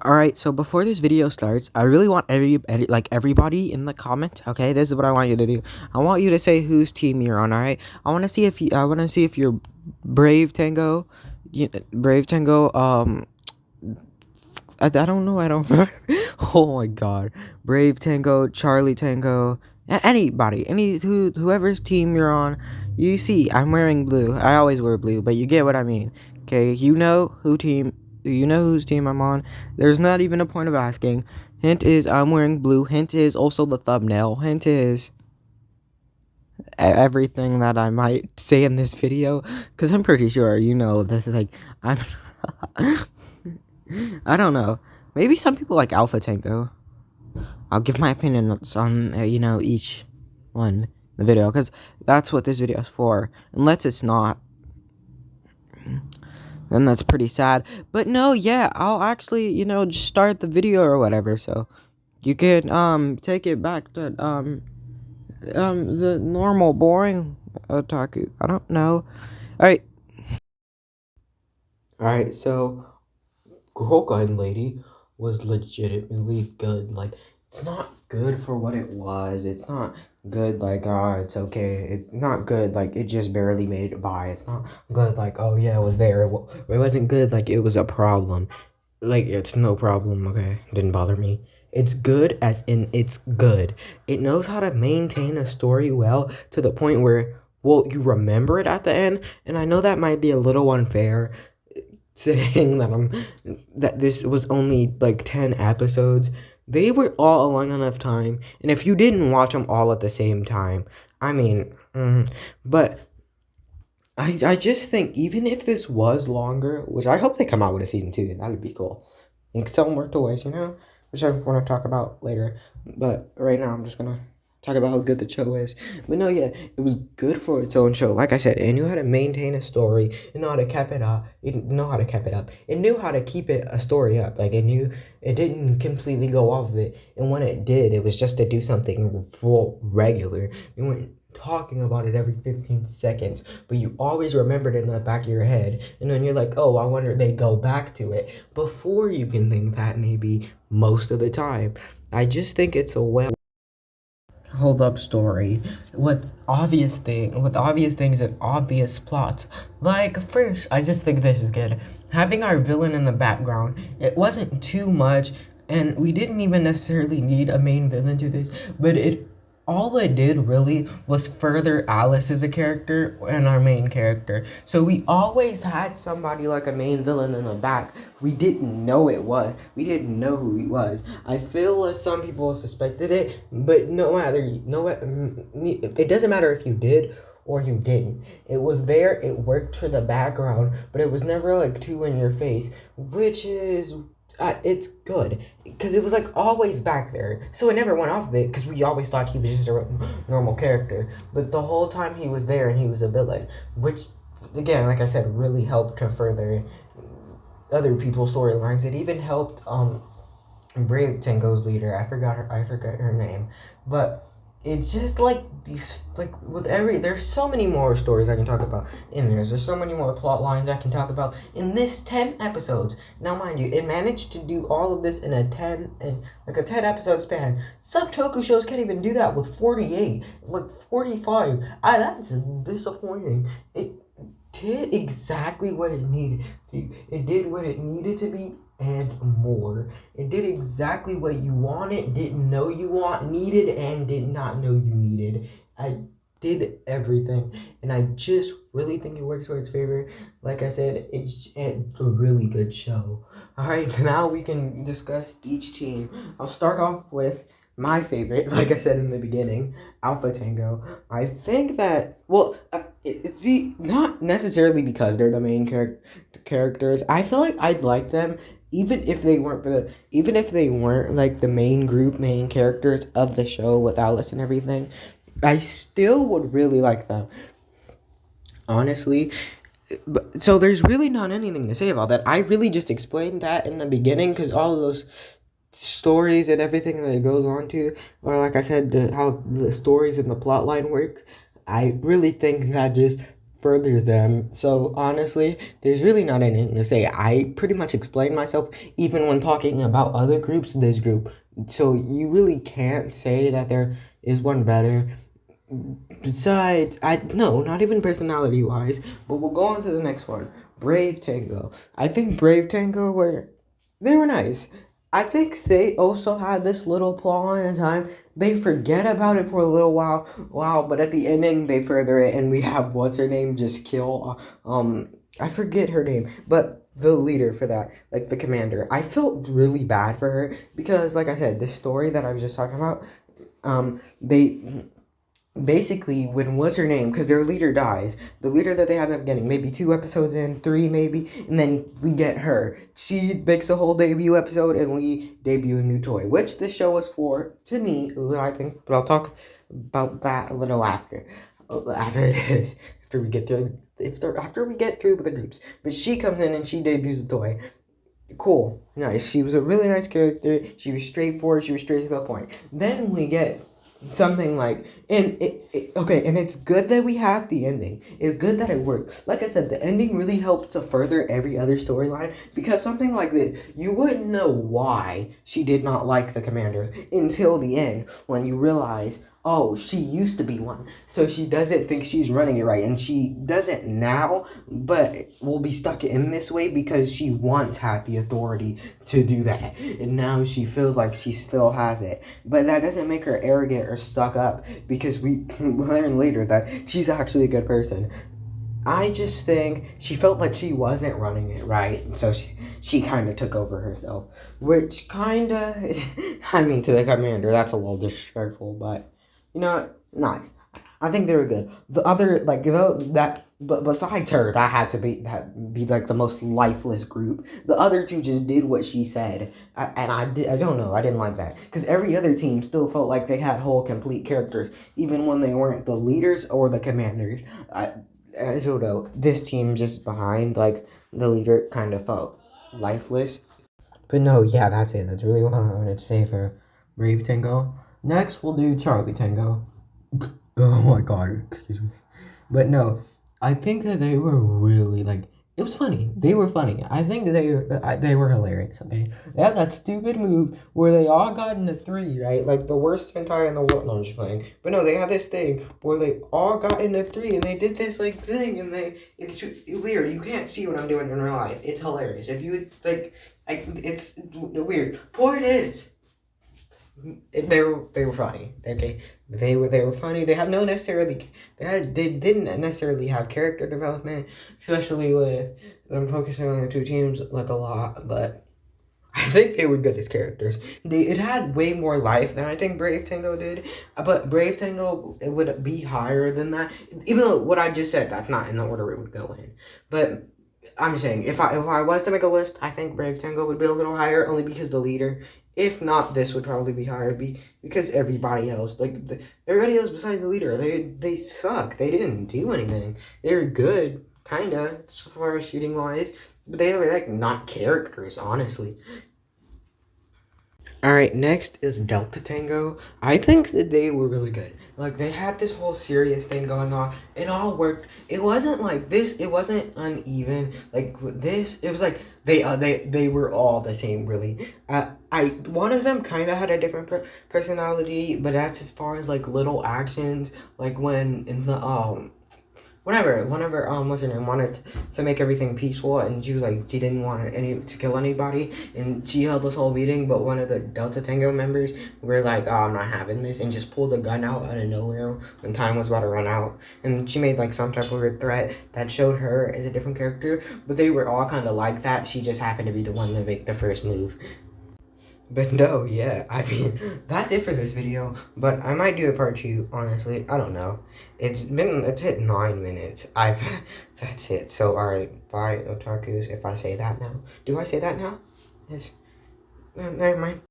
Alright, so before this video starts, I really want everybody in the comment, okay? This is what I want you to do. I want you to say whose team you're on, alright? I want to see if you're Brave Tango, Brave Tango, I don't know, I don't oh my god. Brave Tango, Charlie Tango, anybody, whoever's team you're on. You see, I'm wearing blue. I always wear blue, but you get what I mean. Okay, you know whose team I'm on. There's not even a point of asking. Hint is I'm wearing blue. Hint is also the thumbnail. Hint is everything that I might say in this video, because I'm pretty sure you know this. Like, I'm I don't know. Maybe some people like Alpha Tango. I'll give my opinion on each one in the video, because that's what this video is for. Unless it's not, then that's pretty sad. But no, yeah, I'll actually just start the video or whatever. So you can take it back to the normal boring otaku. I don't know. All right. So Girl Gun Lady was legitimately good. Like, it's not good for what it was. It's not good like, it's okay. It's not good like it just barely made it by. It's not good like, oh yeah, it was there. It wasn't good like it was a problem. Like, it's no problem, okay? Didn't bother me. It's good as in it's good. It knows how to maintain a story well to the point where, well, you remember it at the end. And I know that might be a little unfair, saying that this was only like 10 episodes. They were all a long enough time, and if you didn't watch them all at the same time, I mean, but I just think even if this was longer, which I hope they come out with a season 2, that'd be cool. And sell more toys, which I want to talk about later. But right now, I'm just gonna talk about how good the show is. But no, yeah, it was good for its own show. Like I said, it knew how to maintain a story. It knew how to keep it up. It knew how to keep it up. It knew how to keep a story up. Like, it knew it didn't completely go off of it. And when it did, it was just to do something regular. It weren't talking about it every 15 seconds, but you always remembered it in the back of your head. And then you're like, oh, I wonder if they go back to it before you can think that, maybe most of the time. I just think it's a well hold up story with obvious things and obvious plots. Like, first, I just think this is good. Having our villain in the background, it wasn't too much, and we didn't even necessarily need a main villain to this, but all it did really was further Alice as a character and our main character. So we always had somebody like a main villain in the back. We didn't know it was. We didn't know who he was. I feel as some people suspected it, but it doesn't matter if you did or you didn't. It was there, it worked for the background, but it was never like too in your face, which is it's good, because it was like always back there, so it never went off of it, because we always thought he was just a normal character, but the whole time he was there and he was a villain, which, again, like I said, really helped to further other people's storylines. It even helped Brave Tango's leader. I forgot her name, but it's just like these, like, there's so many more stories I can talk about in there's so many more plot lines I can talk about in this 10 episodes. Now, mind you, it managed to do all of this in a 10 episode span. Some toku shows can't even do that with 48, like 45. That's disappointing. It did exactly what it needed to. It did what it needed to be and more. It did exactly what you wanted, didn't know you needed, and did not know you needed. I did everything, and I just really think it works for its favor. Like I said, it's a really good show. Alright, now we can discuss each team. I'll start off with my favorite, like I said in the beginning, Alpha Tango. I think that, well, it's not necessarily because they're the main characters. I feel like I'd like them even if they weren't like the main characters of the show with Alice and everything. I still would really like them, honestly. So there's really not anything to say about that. I really just explained that in the beginning, because all of those stories and everything that it goes on to, or like I said, how the stories and the plot line work, I really think that just furthers them. So honestly, there's really not anything to say. I pretty much explained myself even when talking about other groups, this group. So you really can't say that there is one better. Besides, I no, not even personality wise. But we'll go on to the next one. Brave Tango. I think Brave Tango were they were nice. I think they also had this little flaw in time. They forget about it for a little while, but at the ending they further it, and we have what's her name just kill. I forget her name, but the leader for that, like the commander. I felt really bad for her because, like I said, this story that I was just talking about, they basically when what's her name because their leader dies, the leader that they had in the beginning, maybe 2 episodes in, three maybe, and then we get her, she makes a whole debut episode and we debut a new toy, which this show was for to me, I think, but I'll talk about that a little after this, after we get through after we get through with the groups. But she comes in and she debuts the toy. Cool, nice. She was a really nice character. She was straightforward. She was straight to the point. Then we get something like, and okay, and it's good that we have the ending. It's good that it worked. Like I said, the ending really helped to further every other storyline because something like this, you wouldn't know why she did not like the commander until the end when you realize, oh, she used to be one. So she doesn't think she's running it right. And she doesn't now, but will be stuck in this way because she once had the authority to do that. And now she feels like she still has it. But that doesn't make her arrogant or stuck up because we learn later that she's actually a good person. I just think she felt like she wasn't running it right, so she kind of took over herself, which kind of, I mean, to the commander, that's a little disrespectful, but you know what? Nice. I think they were good. The other, like, but besides her, that be like the most lifeless group. The other two just did what she said, I don't know, I didn't like that because every other team still felt like they had whole complete characters, even when they weren't the leaders or the commanders. I don't know. This team just behind, like, the leader kind of felt lifeless. But no, yeah, that's it. That's really what I wanted to say for Brave Tango. Next, we'll do Charlie Tango. Oh my god, excuse me. But no, I think that they were really, like, it was funny. They were funny. I think they were hilarious, okay? They had that stupid move where they all got into three, right? Like the worst Sentai in the world. No, I'm just playing. But no, they had this thing where they all got into three and they did this, like, thing and it's weird. You can't see what I'm doing in real life. It's hilarious. If you, it's weird. Point is, they were funny. Okay, they were funny. They had no necessarily they didn't necessarily have character development, especially with them focusing on the two teams like a lot. But I think they were good as characters. It had way more life than I think Brave Tango did. But Brave Tango, it would be higher than that. Even though what I just said, that's not in the order it would go in. But I'm saying if I was to make a list, I think Brave Tango would be a little higher only because the leader. If not, this would probably be higher because everybody else, everybody else besides the leader, they suck. They didn't do anything. They're good, kinda, as far as shooting wise, but they were like not characters, honestly. Alright, next is Delta Tango. I think that they were really good. Like, they had this whole serious thing going on. It all worked. It wasn't like this. It wasn't uneven. Like, this, it was like they were all the same, really. One of them kind of had a different personality, but that's as far as, like, little actions. Like, when in the, whenever what's her name wanted to make everything peaceful, and she was like she didn't want to kill anybody, and she held this whole meeting, but one of the Delta Tango members were like, oh, I'm not having this, and just pulled a gun out of nowhere when time was about to run out, and she made like some type of weird threat that showed her as a different character, but they were all kind of like that. She just happened to be the one to make the first move. But no, yeah, I mean, that's it for this video, but I might do a part 2, honestly, I don't know. It's hit 9 minutes, that's it, so alright, bye, otakus, if I say that now. Do I say that now? Yes, never mind.